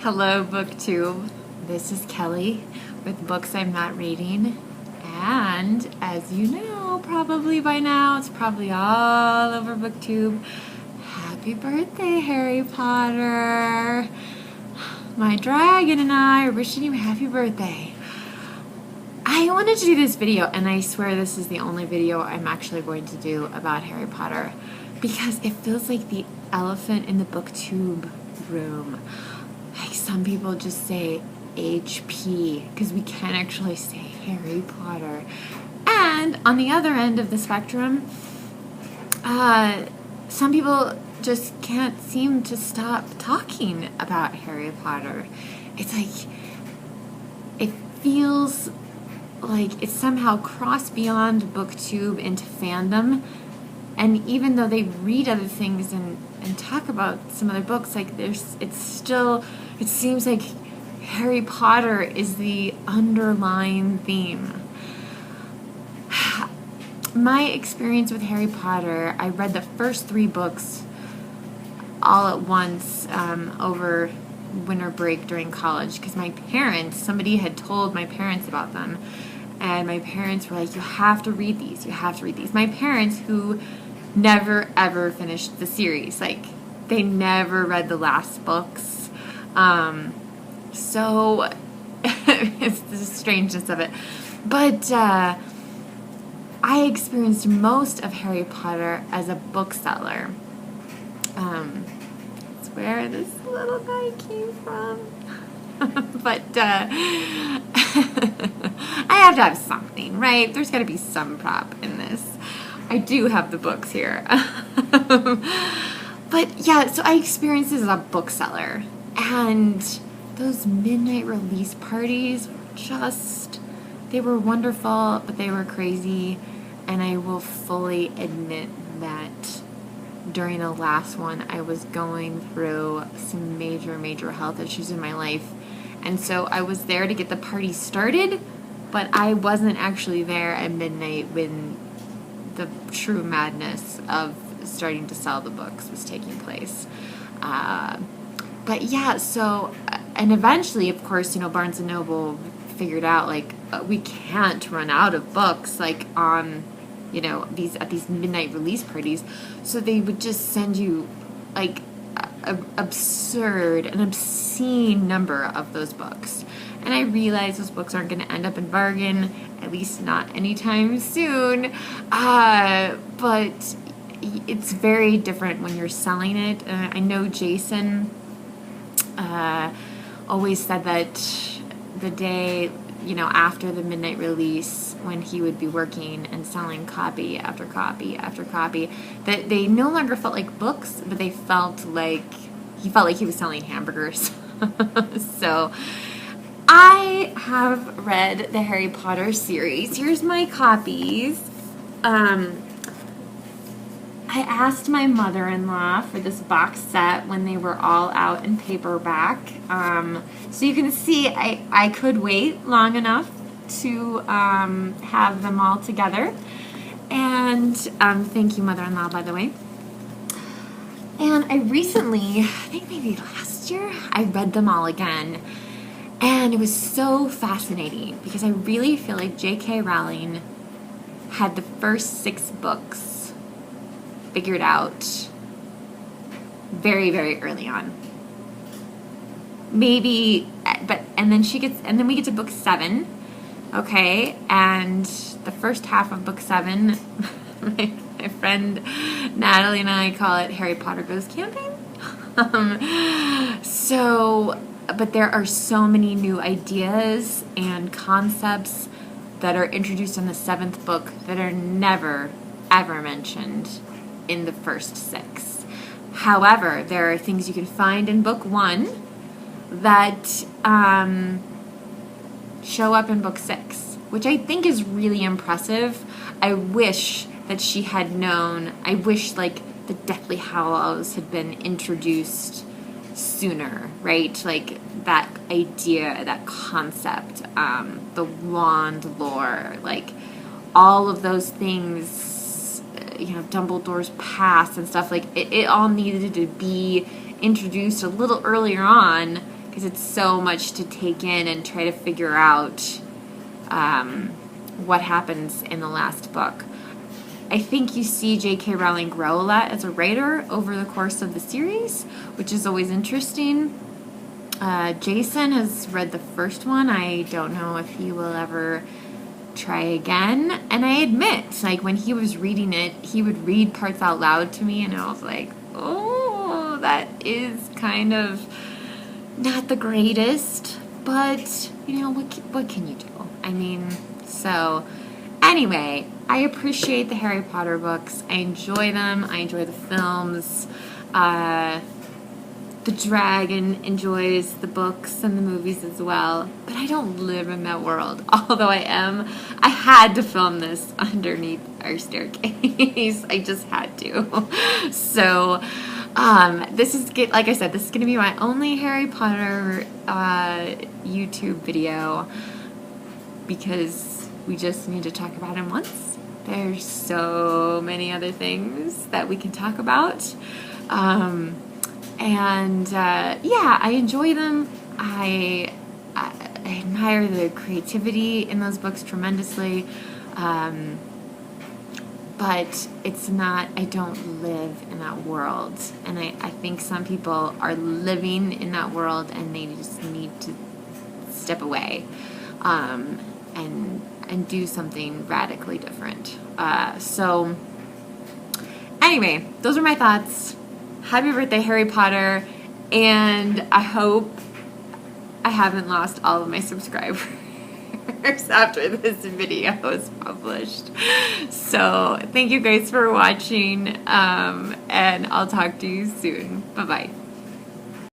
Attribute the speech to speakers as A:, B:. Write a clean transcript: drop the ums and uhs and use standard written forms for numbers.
A: Hello, BookTube. This is Kelly with Books I'm Not Reading. And as you know, probably by now, it's probably all over BookTube. Happy birthday, Harry Potter. My dragon and I are wishing you a happy birthday. I wanted to do this video, and I swear this is the only video I'm actually going to do about Harry Potter because it feels like the elephant in the BookTube room. Like some people just say HP because we can't actually say Harry Potter. And on the other end of the spectrum, some people just can't seem to stop talking about Harry Potter. It's like, it feels like it's somehow crossed beyond BookTube into fandom. And even though they read other things and talk about some other books, like it seems like Harry Potter is the underlying theme. My experience with Harry Potter, I read the first 3 books all at once over winter break during college because somebody had told my parents about them. And my parents were like, you have to read these. You have to read these. My parents, who never, ever finished the series. Like, they never read the last books. So, it's the strangeness of it. But I experienced most of Harry Potter as a bookseller. That's where this little guy came from. But I have to have something, right? There's got to be some prop in this. I do have the books here. But yeah, so I experienced this as a bookseller. And those midnight release parties were they were wonderful, but they were crazy. And I will fully admit that during the last one, I was going through some major health issues in my life. And so I was there to get the party started, but I wasn't actually there at midnight when the true madness of starting to sell the books was taking place. But yeah, so, and eventually, of course, Barnes & Noble figured out, like, we can't run out of books, like, on, at these midnight release parties. So they would just send you, like, an obscene number of those books. And I realize those books aren't going to end up in bargain, at least not anytime soon. But it's very different when you're selling it. I know Jason always said that the day, after the midnight release, when he would be working and selling copy after copy after copy, that they no longer felt like books, but he felt like he was selling hamburgers. So I have read the Harry Potter series. Here's my copies. I asked my mother-in-law for this box set when they were all out in paperback. So you can see I could wait long enough to have them all together. And thank you, mother-in-law, by the way. And I recently, I think maybe last year, I read them all again. And it was so fascinating because I really feel like J.K. Rowling had the first 6 books figured out very, very early on. Maybe, and then we get to book 7, okay? And the first half of book 7, my friend Natalie and I call it Harry Potter Goes Camping. But there are so many new ideas and concepts that are introduced in the 7th book that are never, ever mentioned in the first 6. However, there are things you can find in book 1 that show up in book 6, which I think is really impressive. I wish that she had known. I wish, like, the Deathly Hallows had been introduced sooner, right? Like, that idea, that concept, the wand lore, like, all of those things, Dumbledore's past and stuff, like, it all needed to be introduced a little earlier on, because because it's so much to take in and try to figure out what happens in the last book. I think you see J.K. Rowling grow a lot as a writer over the course of the series, which is always interesting. Jason has read the first one. I don't know if he will ever try again. And I admit, like, when he was reading it, he would read parts out loud to me, and I was like, oh, that is kind of not the greatest. But, you know, what can you do? I mean, so anyway, I appreciate the Harry Potter books. I enjoy them. I enjoy the films. The dragon enjoys the books and the movies as well, but I don't live in that world. Although I had to film this underneath our staircase. I just had to. So, this is, like I said, this is going to be my only Harry Potter YouTube video, because we just need to talk about him once. There's so many other things that we can talk about. Yeah, I enjoy them. I admire the creativity in those books tremendously. But it's not, I don't live in that world. And I think some people are living in that world, and they just need to step away and do something radically different. So anyway, those are my thoughts. Happy birthday, Harry Potter, and I hope I haven't lost all of my subscribers after this video is published. So thank you guys for watching, and I'll talk to you soon. Bye-bye.